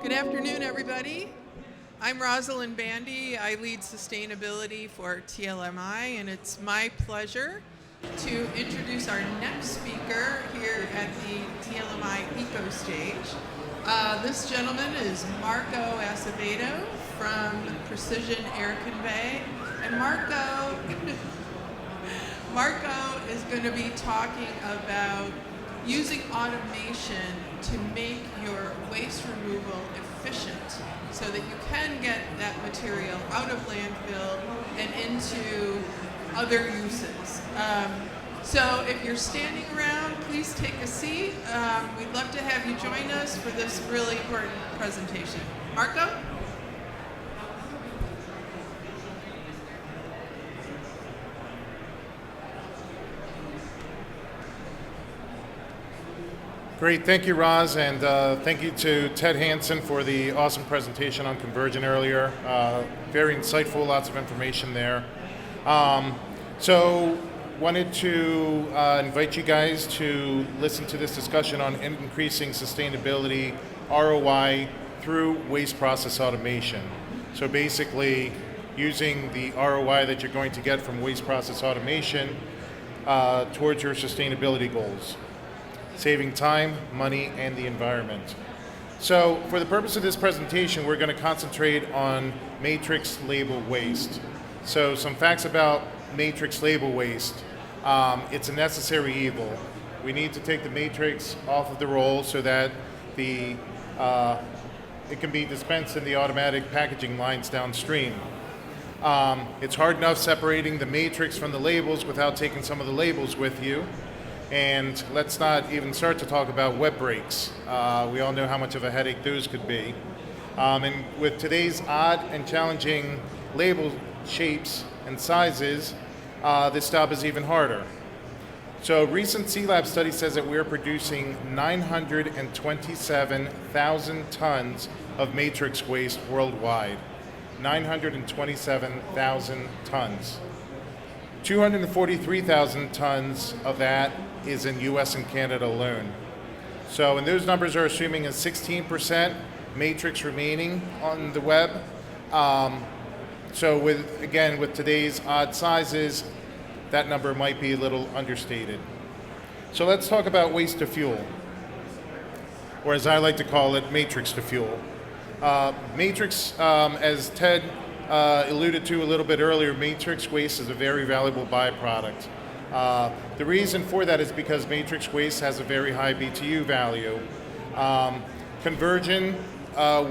Good afternoon, everybody. I'm Rosalind Bandy. I lead sustainability for TLMI, and it's my pleasure to introduce our next speaker here at the TLMI Eco Stage. This gentleman is Marco Acevedo from Precision Air Convey, and Marco is going to be talking about using automation to make your waste removal efficient so that you can get that material out of landfill and into other uses. So if you're standing around, please take a seat. We'd love to have you join us for this really important presentation. Marco? Great, thank you, Roz, and thank you to Ted Hansen for the awesome presentation on conversion earlier. Very insightful, lots of information there. So wanted to invite you guys to listen to this discussion on increasing sustainability ROI through waste process automation. So basically using the ROI that you're going to get from waste process automation towards your sustainability goals, saving time, money, and the environment. So for the purpose of this presentation, we're going to concentrate on matrix label waste. So some facts about matrix label waste. It's a necessary evil. We need to take the matrix off of the roll so that it can be dispensed in the automatic packaging lines downstream. It's hard enough separating the matrix from the labels without taking some of the labels with you. And let's not even start to talk about web breaks. We all know how much of a headache those could be. And with today's odd and challenging label shapes and sizes, this job is even harder. So a recent C-Lab study says that we're producing 927,000 tons of matrix waste worldwide. 927,000 tons. 243,000 tons of that is in US and Canada alone. So, and those numbers are assuming a 16% matrix remaining on the web. So with today's odd sizes, that number might be a little understated. So let's talk about waste to fuel, or as I like to call it, matrix to fuel. Matrix, as Ted alluded to a little bit earlier, matrix waste is a very valuable byproduct. The reason for that is because matrix waste has a very high BTU value. Conversion,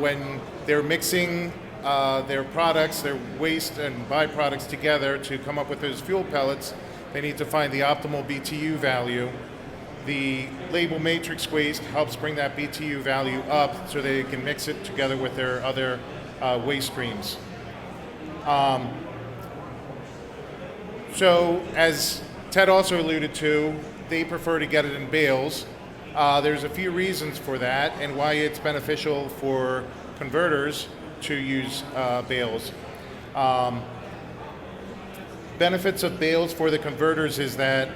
when they're mixing their products, their waste and byproducts together to come up with those fuel pellets, they need to find the optimal BTU value. The label matrix waste helps bring that BTU value up so they can mix it together with their other waste streams. So as Ted also alluded to, they prefer to get it in bales. There's a few reasons for that and why it's beneficial for converters to use bales. Benefits of bales for the converters is that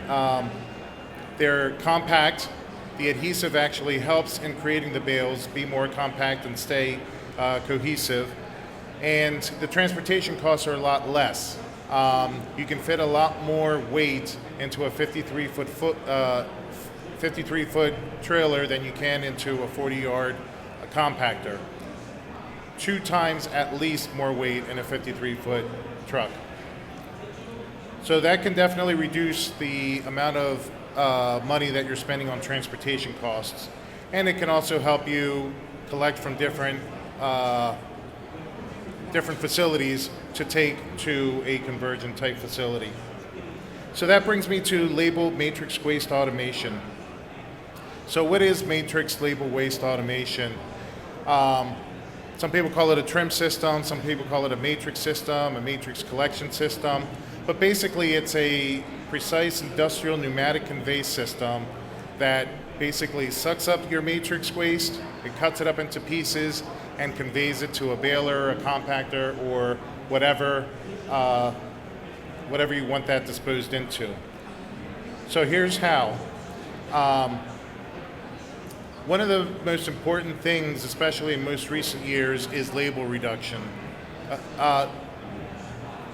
they're compact. The adhesive actually helps in creating the bales be more compact and stay cohesive. And the transportation costs are a lot less. You can fit a lot more weight into a 53-foot trailer than you can into a 40-yard compactor. 2 times at least more weight in a 53-foot truck. So that can definitely reduce the amount of money that you're spending on transportation costs. And it can also help you collect from different facilities to take to a conversion type facility. So that brings me to label matrix waste automation. So what is matrix label waste automation? Some people call it a trim system, some people call it a matrix system, a matrix collection system, but basically it's a precise industrial pneumatic convey system that basically sucks up your matrix waste, it cuts it up into pieces, and conveys it to a baler, a compactor, or whatever you want that disposed into. So here's how. One of the most important things, especially in most recent years, is label reduction.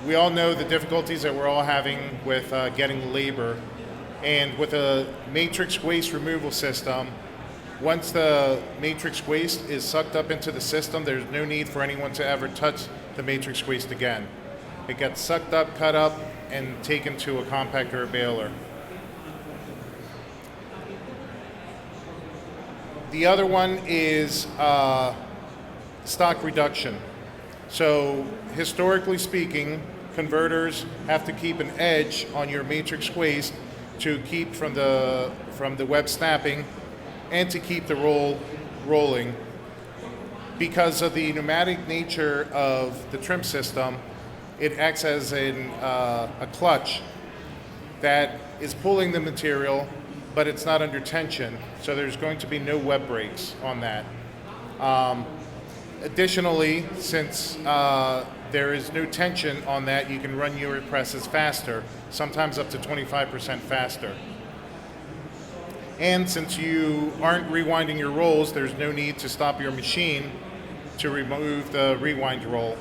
We all know the difficulties that we're all having with getting labor, and with a matrix waste removal system, once the matrix waste is sucked up into the system, there's no need for anyone to ever touch the matrix waste again. It gets sucked up, cut up, and taken to a compactor or baler. The other one is stock reduction. So historically speaking, converters have to keep an edge on your matrix waste to keep from the web snapping and to keep the roll rolling. Because of the pneumatic nature of the trim system, it acts as a clutch that is pulling the material, but it's not under tension, so there's going to be no web breaks on that. Additionally, since there is no tension on that, you can run your presses faster, sometimes up to 25% faster. And since you aren't rewinding your rolls, there's no need to stop your machine to remove the rewind roll.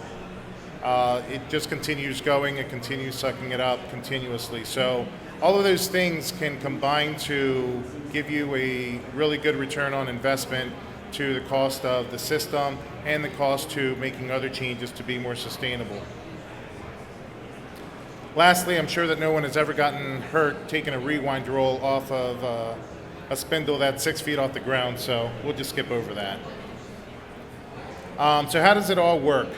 It just continues going, it continues sucking it up continuously. So all of those things can combine to give you a really good return on investment to the cost of the system and the cost to making other changes to be more sustainable. Lastly, I'm sure that no one has ever gotten hurt taking a rewind roll off of a spindle that's 6 feet off the ground, so we'll just skip over that. So how does it all work?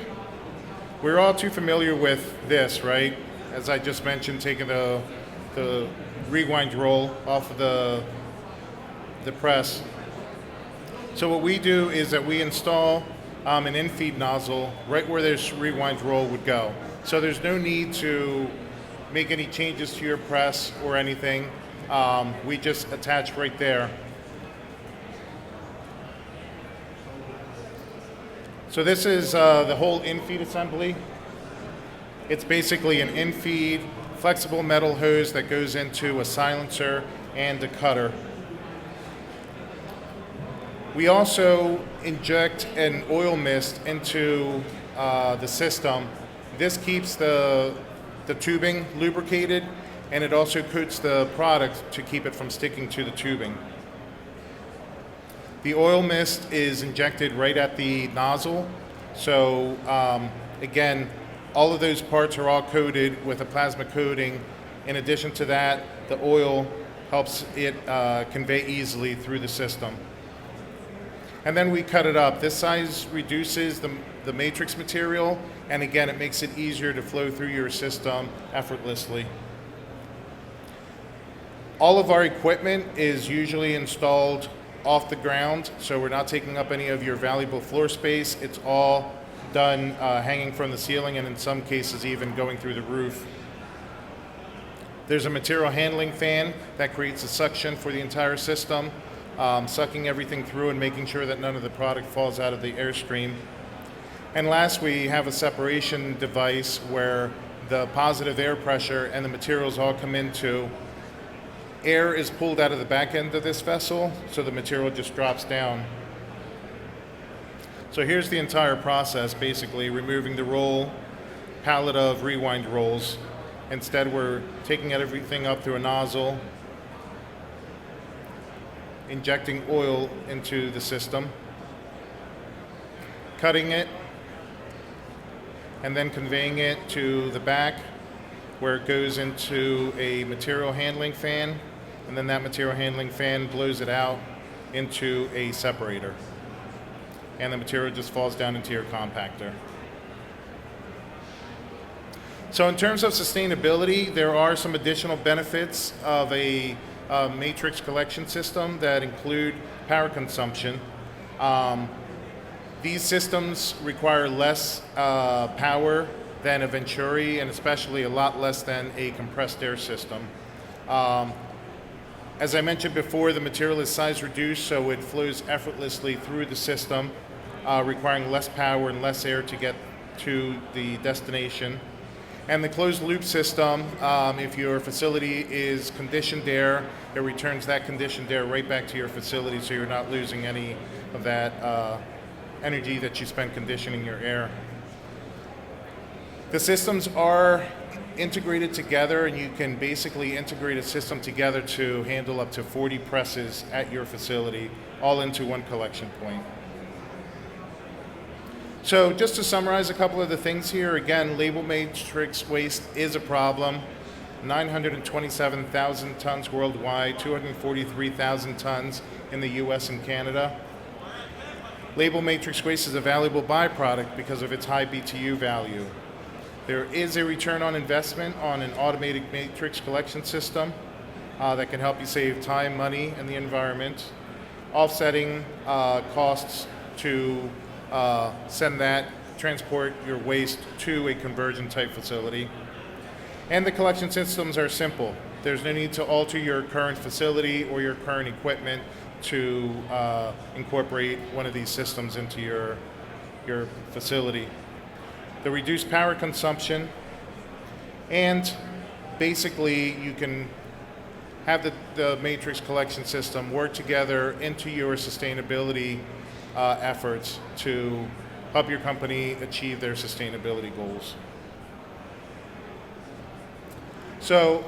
We're all too familiar with this, right? As I just mentioned, taking the rewind roll off of the press. So what we do is that we install an in-feed nozzle right where this rewind roll would go. So there's no need to make any changes to your press or anything. We just attach right there. So this is the whole in-feed assembly. It's basically an in-feed flexible metal hose that goes into a silencer and a cutter. We also inject an oil mist into the system. This keeps the tubing lubricated, and it also coats the product to keep it from sticking to the tubing. The oil mist is injected right at the nozzle. So again, all of those parts are all coated with a plasma coating. In addition to that, the oil helps it convey easily through the system. And then we cut it up. This size reduces the matrix material, and again, it makes it easier to flow through your system effortlessly. All of our equipment is usually installed off the ground, so we're not taking up any of your valuable floor space. It's all done hanging from the ceiling, and in some cases even going through the roof. There's a material handling fan that creates a suction for the entire system, sucking everything through and making sure that none of the product falls out of the airstream. And last, we have a separation device where the positive air pressure and the materials all come into. Air is pulled out of the back end of this vessel, so the material just drops down. So here's the entire process, basically removing the roll, pallet of rewind rolls. Instead, we're taking everything up through a nozzle, injecting oil into the system, cutting it, and then conveying it to the back where it goes into a material handling fan, and then that material handling fan blows it out into a separator. And the material just falls down into your compactor. So in terms of sustainability, there are some additional benefits of a matrix collection system that include power consumption. These systems require less power than a Venturi, and especially a lot less than a compressed air system. As I mentioned before, the material is size reduced, so it flows effortlessly through the system, requiring less power and less air to get to the destination. And the closed loop system, if your facility is conditioned air, it returns that conditioned air right back to your facility, so you're not losing any of that energy that you spent conditioning your air. The systems are integrated together, and you can basically integrate a system together to handle up to 40 presses at your facility, all into one collection point. So just to summarize a couple of the things here, again, label matrix waste is a problem. 927,000 tons worldwide, 243,000 tons in the US and Canada. Label matrix waste is a valuable byproduct because of its high BTU value. There is a return on investment on an automated matrix collection system that can help you save time, money, and the environment, offsetting costs to transport your waste to a conversion type facility. And the collection systems are simple. There's no need to alter your current facility or your current equipment to incorporate one of these systems into your facility. The reduced power consumption, and basically you can have the matrix collection system work together into your sustainability efforts to help your company achieve their sustainability goals. So,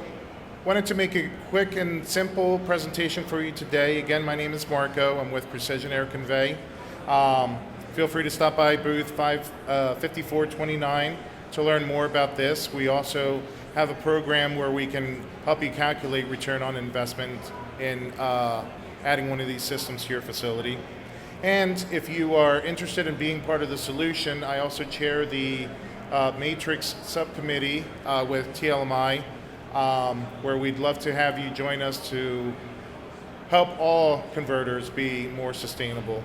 wanted to make a quick and simple presentation for you today. Again, my name is Marco. I'm with Precision Air Convey. Feel free to stop by booth 5429 to learn more about this. We also have a program where we can help you calculate return on investment in adding one of these systems to your facility. And if you are interested in being part of the solution, I also chair the Matrix Subcommittee with TLMI, where we'd love to have you join us to help all converters be more sustainable.